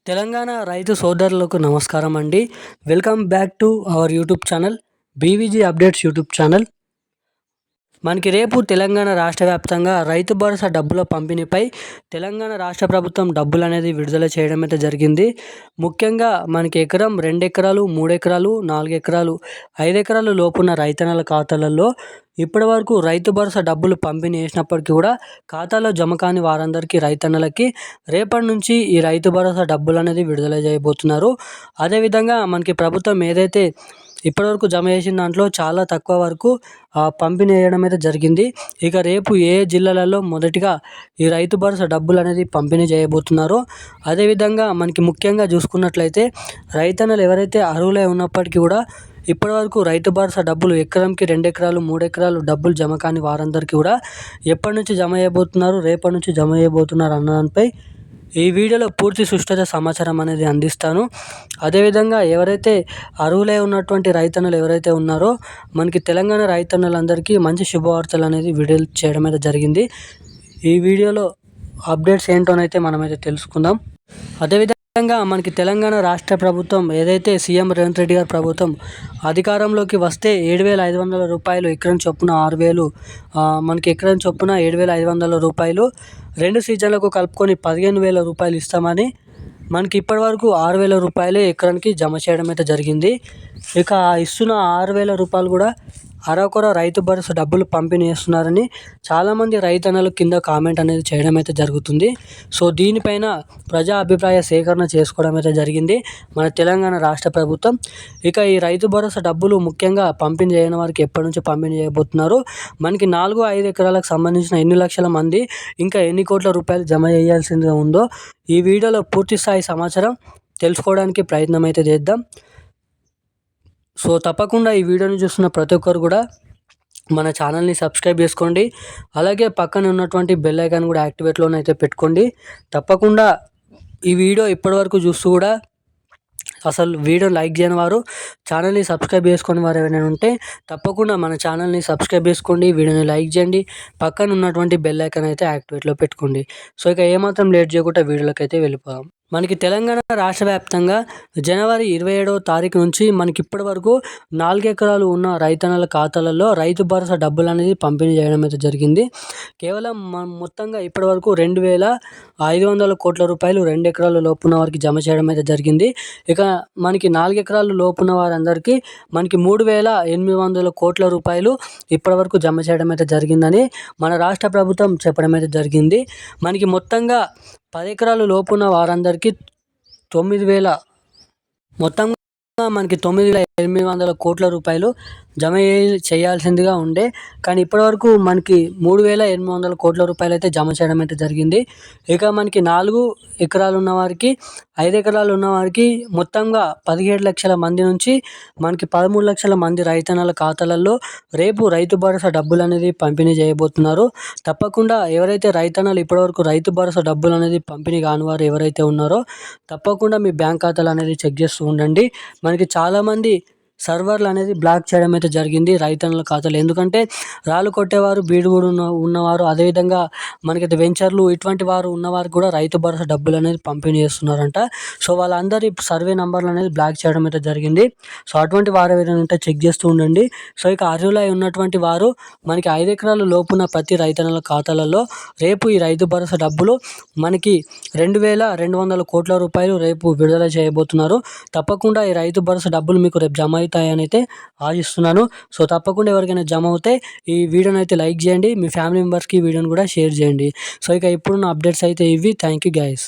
తెలంగాణ రైతు సోదరులకు నమస్కారం అండి. Welcome back to our YouTube channel BVG updates YouTube channel. మనకి రేపు తెలంగాణ రాష్ట్ర వ్యాప్తంగా రైతు భరోసా డబ్బుల పంపిణీపై తెలంగాణ రాష్ట్ర ప్రభుత్వం డబ్బులు అనేది విడుదల చేయడం అయితే జరిగింది. ముఖ్యంగా మనకి ఎకరం 2 ఎకరాలు 3 ఎకరాలు 4 ఎకరాలు 5 ఎకరాలు లోపున్న రైతన్నల ఖాతాలలో ఇప్పటి వరకు రైతు భరోసా డబ్బులు పంపిణీ చేసినప్పటికీ కూడా ఖాతాలో జమ కాని వారందరికీ రైతన్నలకి రేపటి నుంచి ఈ రైతు భరోసా డబ్బులు అనేది విడుదల చేయబోతున్నారు. అదేవిధంగా మనకి ప్రభుత్వం ఏదైతే ఇప్పటివరకు జమ చేసిన దాంట్లో చాలా తక్కువ వరకు పంపిణీ చేయడం అయితే జరిగింది. ఇక రేపు ఏ జిల్లాలలో మొదటిగా ఈ రైతు భరోసా డబ్బులు అనేది పంపిణీ చేయబోతున్నారో, అదేవిధంగా మనకి ముఖ్యంగా చూసుకున్నట్లయితే రైతన్నలు ఎవరైతే అర్హులై ఉన్నప్పటికీ కూడా ఇప్పటివరకు రైతు భరోసా డబ్బులు ఎకరంకి 2 ఎకరాలు 3 ఎకరాలు డబ్బులు జమ కాని వారందరికీ కూడా ఎప్పటి నుంచి జమ చేయబోతున్నారు, రేపటి నుంచి జమ చేయబోతున్నారు అన్న దానిపై ఈ వీడియోలో పూర్తి సుష్ఠత సమాచారం అనేది అందిస్తాను. అదేవిధంగా ఎవరైతే అర్హులై ఉన్నటువంటి రైతన్నలు ఎవరైతే ఉన్నారో మనకి తెలంగాణ రైతన్నలందరికీ మంచి శుభవార్తలు అనేది విడుదల చేయడం అయితే జరిగింది. ఈ వీడియోలో అప్డేట్స్ ఏంటోనైతే మనమైతే తెలుసుకుందాం. అదేవిధంగా మనకి తెలంగాణ రాష్ట్ర ప్రభుత్వం ఏదైతే సీఎం రేవంత్ రెడ్డి గారి ప్రభుత్వం అధికారంలోకి వస్తే 7,500 రూపాయలు ఎకరం చొప్పున 6,000 మనకి ఎకరం చొప్పున 7,500 రూపాయలు 2 సీజన్లకు కలుపుకొని 15,000 రూపాయలు ఇస్తామని మనకి ఇప్పటివరకు 6,000 రూపాయలే ఎకరానికి జమ చేయడం అయితే జరిగింది. ఇక ఇస్తున్న 6,000 రూపాయలు కూడా అరకొర రైతు భరోసా డబ్బులు పంపిణీ చేస్తున్నారని చాలామంది రైతన్నలు కింద కామెంట్ అనేది చేయడం అయితే జరుగుతుంది. సో దీనిపైన ప్రజా అభిప్రాయ సేకరణ చేసుకోవడం అయితే జరిగింది మన తెలంగాణ రాష్ట్ర ప్రభుత్వం. ఇక ఈ రైతు భరోసా డబ్బులు ముఖ్యంగా పంపిణీ చేయని వారికి ఎప్పటి నుంచి పంపిణీ చేయబోతున్నారు, మనకి 4-5 ఎకరాలకు సంబంధించిన ఎన్ని లక్షల మంది ఇంకా ఎన్ని కోట్ల రూపాయలు జమ చేయాల్సిందిగా ఉందో ఈ వీడియోలో పూర్తి స్థాయి సమాచారం తెలుసుకోవడానికి ప్రయత్నం అయితే చేద్దాం. సో తప్పకుండా ఈ వీడియోని చూస్తున్న ప్రతి ఒక్కరు కూడా మన ఛానల్ని సబ్స్క్రైబ్ చేసుకోండి. అలాగే పక్కన ఉన్నటువంటి బెల్ ఐకాన్ కూడా యాక్టివేట్లోనే అయితే పెట్టుకోండి. తప్పకుండా ఈ వీడియో ఇప్పటివరకు చూస్తూ కూడా అసలు వీడియో లైక్ చేయని వారు, ఛానల్ని సబ్స్క్రైబ్ చేసుకుని వారు ఎవరైనా ఉంటే తప్పకుండా మన ఛానల్ని సబ్స్క్రైబ్ చేసుకోండి, వీడియోని లైక్ చేయండి, పక్కన ఉన్నటువంటి బెల్ ఐకాన్ అయితే యాక్టివేట్లో పెట్టుకోండి. సో ఇక ఏమాత్రం లేట్ చేయకుండా వీడియోలోకి అయితే వెళ్ళిపోదాం. మనకి తెలంగాణ రాష్ట్ర వ్యాప్తంగా జనవరి 27వ తారీఖు నుంచి మనకి ఇప్పటి వరకు 4 ఎకరాలు ఉన్న రైతన్నల ఖాతాలలో రైతు భరోసా డబ్బులు అనేది పంపిణీ చేయడం అయితే జరిగింది. కేవలం మొత్తంగా ఇప్పటి వరకు 2,500 కోట్ల రూపాయలు 2 ఎకరాల లోపున్న వారికి జమ చేయడం అయితే జరిగింది. ఇక మనకి 4 ఎకరాల లోపున్న వారందరికీ మనకి 3,800 కోట్ల రూపాయలు ఇప్పటి వరకు జమ చేయడం అయితే జరిగిందని మన రాష్ట్ర ప్రభుత్వం చెప్పడం అయితే జరిగింది. మనకి మొత్తంగా 10 ఎకరాలు లోపున్న వారందరికీ 9,000 మొత్తంగా మనకి 9,800 కోట్ల రూపాయలు జమ చేయాల్సిందిగా ఉండే, కానీ ఇప్పటివరకు మనకి 3,800 కోట్ల రూపాయలు అయితే జమ చేయడం అయితే జరిగింది. ఇక మనకి 4 ఎకరాలు ఉన్నవారికి 5 ఎకరాలు ఉన్నవారికి మొత్తంగా 17 లక్షల మంది నుంచి మనకి 13 లక్షల మంది రైతన్నల ఖాతాలలో రేపు రైతు భరోసా డబ్బులు అనేది పంపిణీ చేయబోతున్నారు. తప్పకుండా ఎవరైతే రైతన్నలు ఇప్పటివరకు రైతు భరోసా డబ్బులు అనేది పంపిణీ కాని వారు ఎవరైతే ఉన్నారో తప్పకుండా మీ బ్యాంక్ ఖాతాలు అనేది చెక్ చేస్తూ ఉండండి. మనకి చాలామంది సర్వర్లు అనేది బ్లాక్ చేయడం అయితే జరిగింది రైతన్నల ఖాతాలు. ఎందుకంటే రాళ్ళు కొట్టేవారు, బీడుగుడు ఉన్నవారు, అదేవిధంగా మనకైతే వెంచర్లు ఇటువంటి వారు ఉన్నవారికి కూడా రైతు భరోసా డబ్బులు అనేది పంపిణీ చేస్తున్నారంట. సో వాళ్ళందరి సర్వే నంబర్లు అనేది బ్లాక్ చేయడం అయితే జరిగింది. సో అటువంటి వారు ఏదైనా ఉంటే చెక్ చేస్తూ ఉండండి. సో ఇక అర్హులై ఉన్నటువంటి వారు మనకి 5 ఎకరాల లోపున్న ప్రతి రైతన్నల ఖాతాలలో రేపు ఈ రైతు భరోసా డబ్బులు మనకి 2,200 కోట్ల రూపాయలు రేపు విడుదల చేయబోతున్నారు. తప్పకుండా ఈ రైతు భరోసా డబ్బులు మీకు రేపు జమ అవుతాయని అయితే ఆశిస్తున్నాను. సో తప్పకుండా ఎవరికైనా జమ అవుతే ఈ వీడియోని అయితే లైక్ చేయండి, మీ ఫ్యామిలీ మెంబర్స్కి ఈ వీడియోని కూడా షేర్ చేయండి. సో ఇక ఇప్పుడున్న అప్డేట్స్ అయితే ఇవి. Thank you guys.